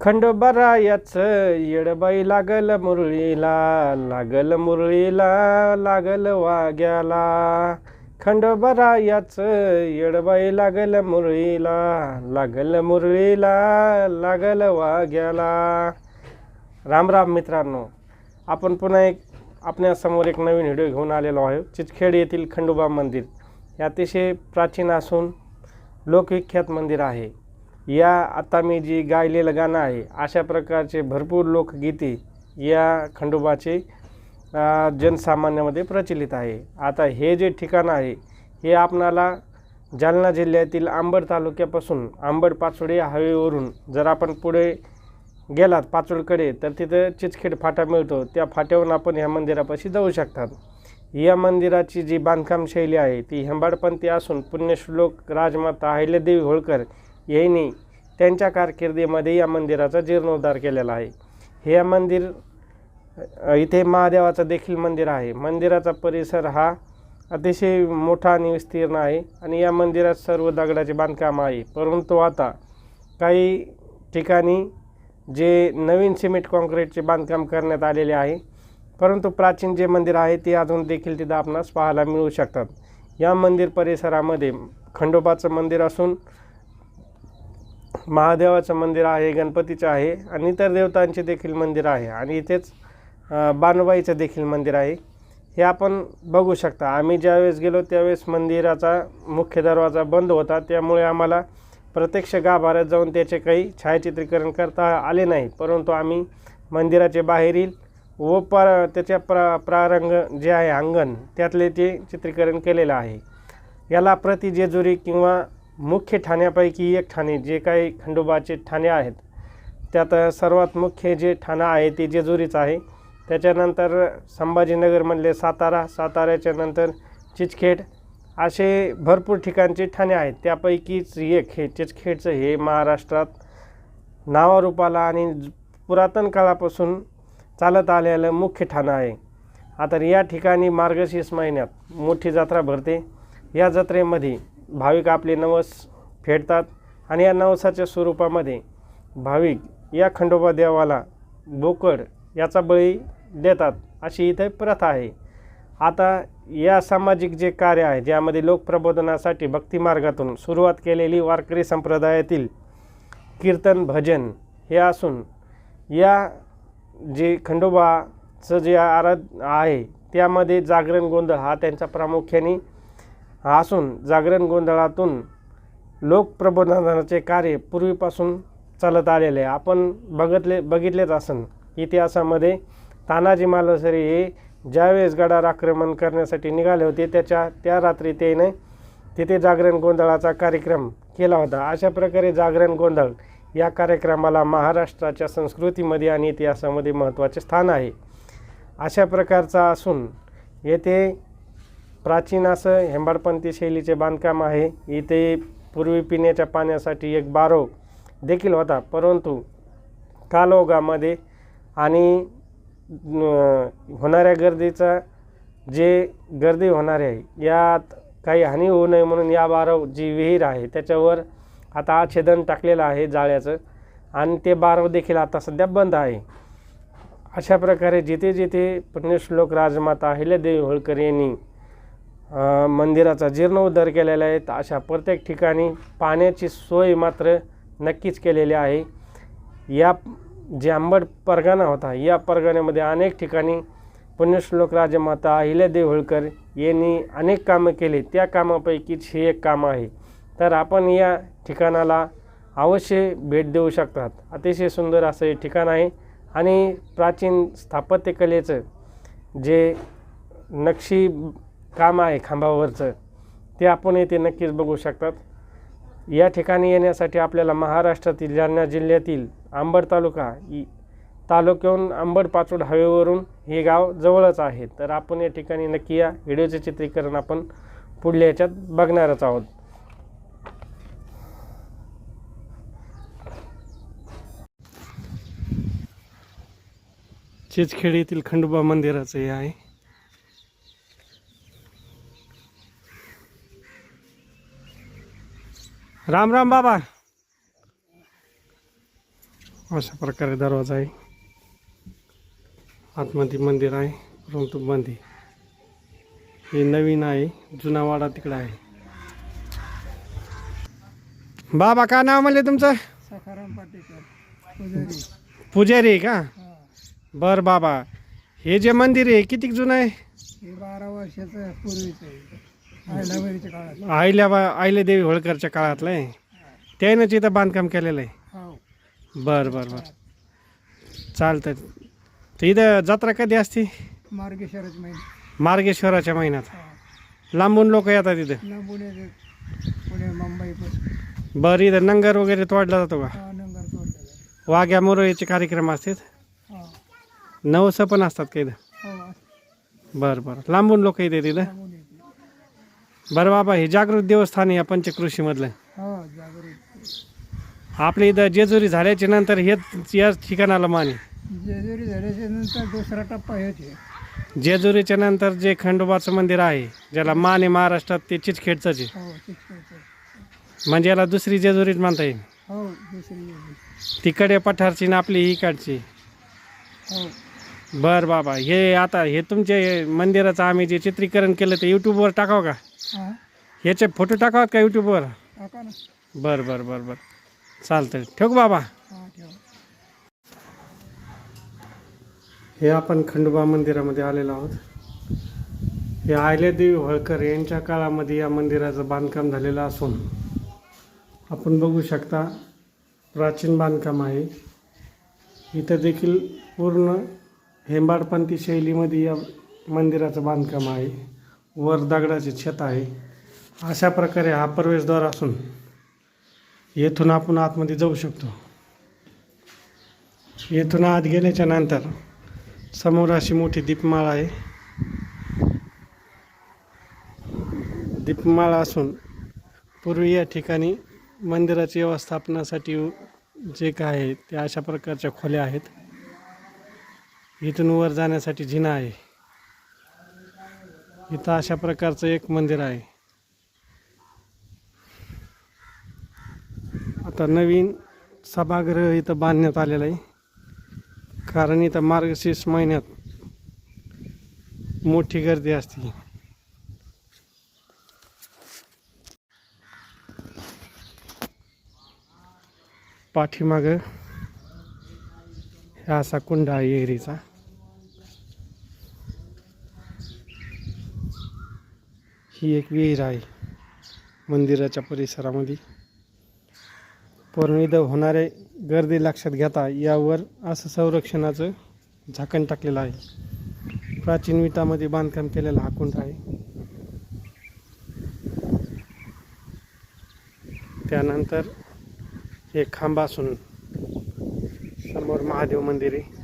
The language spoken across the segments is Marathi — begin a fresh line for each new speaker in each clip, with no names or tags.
खंडोबारायाच येडबाई लागल मुरळीला, लागल मुरळीला, लागल वाग्याला. खंडोबारायाच येडबाई लागल मुरळीला, लागल मुरळीला, लागल वाग्याला. राम राम मित्रांनो, आपण पुन्हा आपल्यासमोर एक नवीन व्हिडिओ घेऊन आलेलो आहे. चिचखेड येथील खंडोबा मंदिर हे अतिशय प्राचीन असून लोकविख्यात मंदिर आहे. या आता मी जी गायलेलं गाणं आहे, अशा प्रकारचे भरपूर लोकगीते या खंडोबाचे जनसामान्यामध्ये प्रचलित आहे. आता हे जे ठिकाण आहे हे आपणाला जालना जिल्ह्यातील अंबड तालुक्यापासून अंबड पाचोड या हायवेवरून जर आपण पुढे गेलात पाचोडकडे तर तिथं चिचखेड फाटा मिळतो. त्या फाट्यावरून आपण ह्या मंदिरापाशी जाऊ शकतात. या मंदिराची जी बांधकाम शैली आहे ती हेंबाडपंथी असून पुण्यश्लोक राजमाता अहिल्यादेवी होळकर यांनी त्यांच्या कारकिर्दीमध्ये या मंदिराचा जीर्णोद्धार केलेला आहे. हे मंदिर इथे महादेवाचं देखील मंदिर आहे. मंदिराचा परिसर हा अतिशय मोठा आणि विस्तीर्ण आहे आणि या मंदिरात सर्व दगडाचे बांधकाम आहे. परंतु आता काही ठिकाणी जे नवीन सिमेंट कॉन्क्रीटचे बांधकाम करण्यात आलेले आहे, परंतु प्राचीन जे मंदिर आहे ते अजून देखील तिथं आपणास पाहायला मिळू शकतात. या मंदिर परिसरामध्ये खंडोबाचं मंदिर असून महादेवाचं मंदिर आहे, गणपतीचं आहे आणि इतर देवतांचे देखील मंदिर आहे आणि इथेच बानुबाईचं देखील मंदिर आहे. हे आपण बघू शकता. आम्ही ज्यावेळेस गेलो त्यावेळेस मंदिराचा मुख्य दरवाजा बंद होता, त्यामुळे आम्हाला प्रत्यक्ष गाभाऱ्यात जाऊन त्याचे काही छायाचित्रीकरण करता आले नाही. परंतु आम्ही मंदिराचे बाहेरील व त्याच्या प्रारंग जे आहे अंगण त्यातले ते चित्रीकरण केलेलं आहे. याला प्रति जेजुरी किंवा मुख्य ठाण्यापैकी एक ठाणे जे काही खंडोबाचे ठाणे आहेत त्यात सर्वात मुख्य जे ठाणं आहे ते जेजुरीच आहे. त्याच्यानंतर संभाजीनगरमधले साताऱ्याच्या नंतर चिचखेड असे भरपूर ठिकाणचे ठाणे आहेत. त्यापैकीच एक हे चिचखेडचं हे महाराष्ट्रात नावारूपाला आणि पुरातन काळापासून चालत आलेलं मुख्य ठाणं आहे. आता या ठिकाणी मार्गशीर्ष महिन्यात मोठी जत्रा भरते. या जत्रेमध्ये भाविक आपले नवस फेडतात आणि या नवसाच्या स्वरूपामध्ये भाविक या खंडोबा देवाला बोकड याचा बळी देतात, अशी इथे प्रथा आहे. आता या सामाजिक जे कार्य आहे ज्यामध्ये लोकप्रबोधनासाठी भक्तिमार्गातून सुरुवात केलेली वारकरी संप्रदायातील कीर्तन भजन हे असून या जे खंडोबाचं जे आहे त्यामध्ये जागरण गोंधळ हा त्यांचा प्रामुख्याने असून जागरण गोंधळातून लोकप्रबोधनाचे कार्य पूर्वीपासून चालत आलेले आहे. आपण बघितलेच असन इतिहासामध्ये तानाजी मालुसरे हे ज्यावेळेस गडावर आक्रमण करण्यासाठी निघाले होते त्या रात्री त्याने तिथे जागरण गोंधळाचा कार्यक्रम केला होता. अशा प्रकारे जागरण गोंधळ या कार्यक्रमाला महाराष्ट्राच्या संस्कृतीमध्ये आणि इतिहासामध्ये महत्त्वाचे स्थान आहे. अशा प्रकारचा असून येथे प्राचीन असं हेंबाडपंथी शैलीचे बांधकाम आहे. इथे पूर्वी पिण्याच्या पाण्यासाठी एक बारव देखील होता, परंतु कालौघामध्ये आणि होणाऱ्या गर्दीचा जे गर्दी होणार आहे यात काही हानी होऊ नये म्हणून या बारव जी विहीर आहे त्याच्यावर आता छेदन टाकलेलं आहे जाळ्याचं आणि ते बारव देखील आता सध्या बंद आहे. अशा प्रकारे जिथे जिथे पुण्यश्लोक राजमाता अहिल्यादेवी होळकर यांनी मंदिराचा जीर्णोद्धार केलेला आहे अशा प्रत्येक ठिकाणी पाण्याची सोय मात्र नक्कीच केलेली आहे. या जे अंबड परगणा होता या परगण्यामध्ये अनेक ठिकाणी पुण्यश्लोक राजमाता अहिल्यादेवी होळकर यांनी अनेक कामं केली. त्या कामापैकीच हे एक काम आहे. तर आपण या ठिकाणाला अवश्य भेट देऊ शकतात. अतिशय सुंदर असं हे ठिकाण आहे आणि प्राचीन स्थापत्यकलेचं जे नक्षी काम आहे खांबावरचं ते आपण येथे नक्कीच बघू शकतात. या ठिकाणी येण्यासाठी आपल्याला महाराष्ट्रातील जालना जिल्ह्यातील अंबड तालुक्याहून अंबड पाचोड हायवेवरून हे गाव जवळच आहे. तर आपण या ठिकाणी नक्की या व्हिडिओचे चित्रीकरण आपण पुढल्या ह्याच्यात बघणारच आहोत. चिचखेड येथील खंडोबा मंदिराचं हे आहे. राम राम बाबा. अशा प्रकारे दरवाजा आहे. आतमध्ये मंदिर आहे, परंतु बंद आहे. हे नवीन आहे, जुना वाडा तिकडे आहे. बाबा काय नाव म्हणले तुमचं?
सखाराम पाटेकर
पुजारी आहे का? बर बाबा, हे जे मंदिर आहे किती जुनं आहे?
हे 12 वर्षाचं पूर्वीचं आहे. आयलाबाईच्या काळात.
आहिले देवी होळकरच्या काळातलं आहे. त्यानंच इथं बांधकाम केलेलं आहे.
हो.
बर बर बर, चालतं. तर इथं जत्रा कधी असते?
मार्गेश्वरच महिना.
मार्गेश्वराच्या महिन्यात.
हा.
लांबून लोक येतात इथं.
लांबून येते. पुणे मुंबई पण.
बरं, इथं नंगर वगैरे तोडला जातो का?
हा, नंबर तोडलेला.
वाघ्या मुरळीचे कार्यक्रम असतात.
हा.
नवसं पण असतात का इथं?
हो.
बरं बरं, लांबून लोक येतात इथं.
लांबून येते.
बरं बाबा, हे जागृत देवस्थान आहे या पंचकृषीमधलं.
हो, जागरूक.
आपल्या इथं जेजुरी झाल्याच्या नंतर हेच याच ठिकाणाला मान आहे.
जेजुरी झाल्याच्या नंतर दुसरा टप्पा हेच आहे.
जेजुरीच्या नंतर जे खंडोबाचं मंदिर आहे, ज्याला मान आहे महाराष्ट्रात, ते चिचखेडचंच आहे.
हो, चिचखेडचं.
म्हणजे याला दुसरी जेजुरीच म्हणता येईल.
हो, दुसरी जेजुरी.
तिकडे पठारची ना आपली ही काढची.
हो.
बरं बाबा, हे आता हे तुमचे मंदिराचं आम्ही जे चित्रीकरण केलं ते यूट्यूबवर टाकावं का?
हा,
याचे फोटो टाकावं का यूट्यूबवर?
टाका ना.
बरं बरं बरं बरं, चालतं. ठेवू बाबा?
हा, ठेवा.
हे आपण खंडोबा मंदिरामध्ये आलेलो आहोत. हे अहिल्यादेवी होळकर यांच्या काळामध्ये या मंदिराचं बांधकाम झालेलं असून आपण बघू शकता प्राचीन बांधकाम आहे. इथं देखील पूर्ण हेंबाडपंथी शैलीमध्ये या मंदिराचं बांधकाम आहे. वर दगडाचे छत आहे. अशा प्रकारे हा प्रवेशद्वार असून येथून आपण आतमध्ये जाऊ शकतो. येथून आत गेल्याच्या नंतर समोर अशी मोठी दीपमाळा आहे. दीपमाळा असून पूर्वी या ठिकाणी मंदिराच्या व्यवस्थापनासाठी जे काय आहे ते अशा प्रकारच्या खोल्या आहेत. इथून वर जाण्यासाठी जिना आहे. इथं अशा प्रकारचं एक मंदिर आहे. आता नवीन सभागृह इथं बांधण्यात आलेलं आहे, कारण इथं मार्गशीर्ष महिन्यात मोठी गर्दी असते. पाठीमागं हा असा कुंड आहे एरीचा. ही एक विहीर आहे मंदिराच्या परिसरामध्ये. पूर्ण इथं होणारे गर्दी लक्षात घेता यावर असं संरक्षणाचं झाकण टाकलेलं आहे. प्राचीन विटामध्ये बांधकाम केलेला हा कुंड आहे. त्यानंतर एक खांब असून समोर महादेव मंदिर आहे.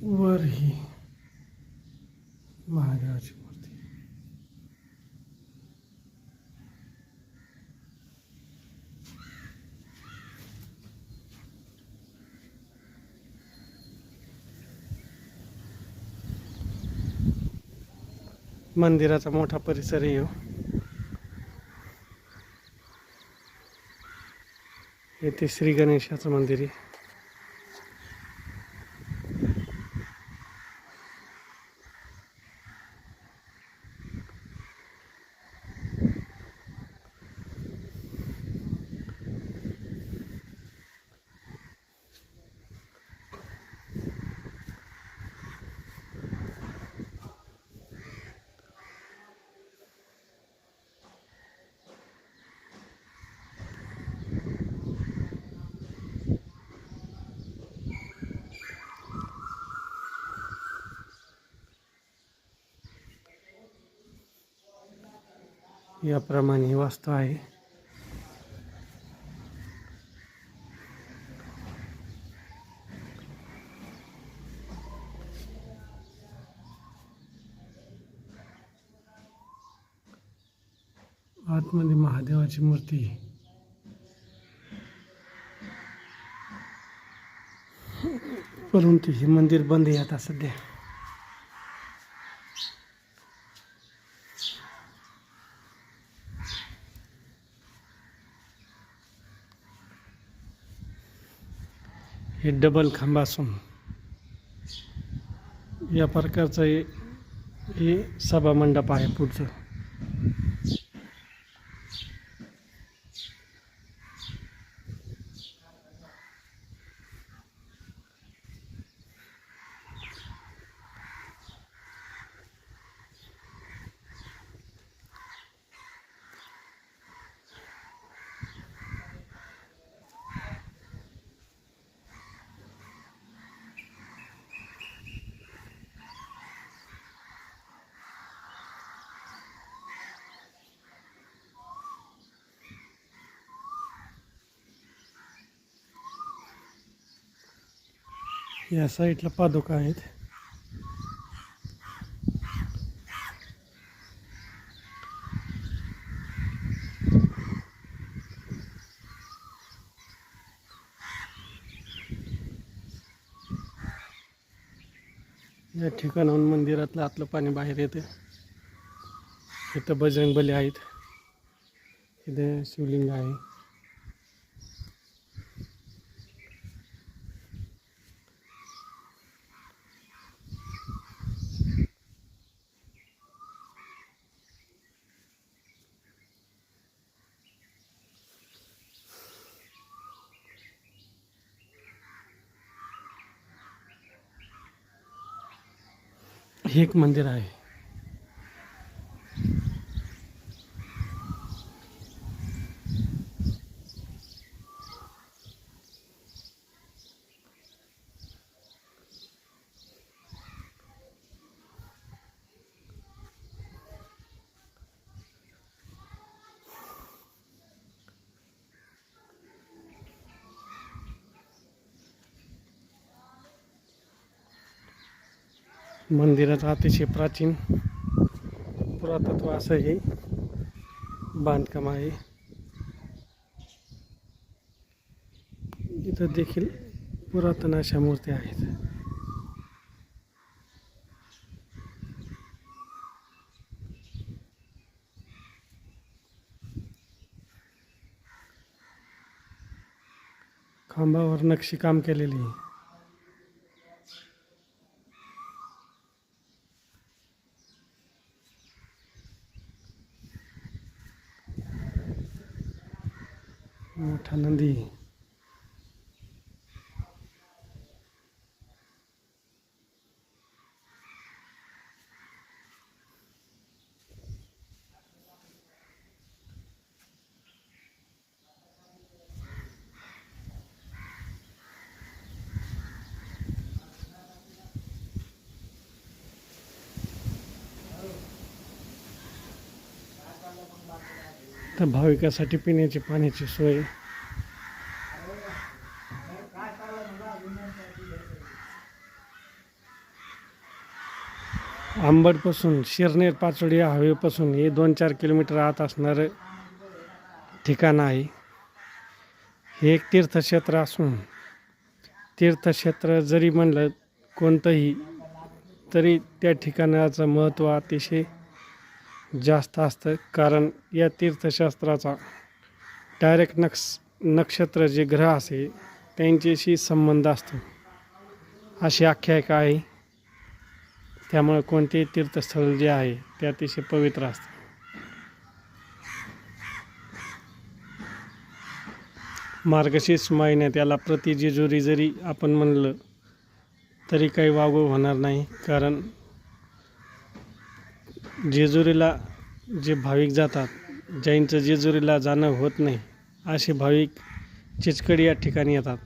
वर ही महादेवाची मूर्ती. मंदिराचा मोठा परिसर आहे हो. येथे श्री गणेशाचं मंदिर आहे. याप्रमाणे वास्तू आहे. आतमध्ये महादेवाची मूर्ती आहे. परंतु हे मंदिर बंद आहे आता सध्या. हे डबल खांब असून या प्रकारचं हे सभा मंडप आहे पुढचं. या साईडला पादुका आहेत. या ठिकाणाहून मंदिरातलं आतलं पाणी बाहेर येतं. इथं बजरंगबली आहेत. इथे शिवलिंग आहे. हे एक मंदिर आहे. मंदिराचं अतिशय प्राचीन पुरातत्व असं हे बांधकाम आहे. इथं देखील पुरातन अशा मूर्त्या आहेत. खांबावर नक्षीकाम केलेली आहे. मोठा नंदी. तर भाविकासाठी पिण्याची पाण्याची सोय. अंबडपासून शिरनेर पाचोडी या हवेपासून हे 2-4 किलोमीटर आत असणारं ठिकाण आहे. हे एक तीर्थक्षेत्र असून तीर्थक्षेत्र जरी म्हणलं कोणतंही तरी त्या ठिकाणाचं महत्त्व अतिशय जास्त असतं. कारण या तीर्थशास्त्राचा डायरेक्ट नक्षत्र जे ग्रह असे त्यांच्याशी संबंध असतो अशी आख्यायिका आहे. त्यामुळे कोणतेही तीर्थस्थळ जे आहे ते अतिशय पवित्र असतं. मार्गशीर्ष महिन्यात याला प्रति जेजुरी जरी आपण म्हणलं तरी काही वावगं होणार नाही. कारण जेजुरीला जे भाविक जातात, ज्यांचं जेजुरीला जाणं होत नाही असे भाविक चिचकडी या ठिकाणी येतात.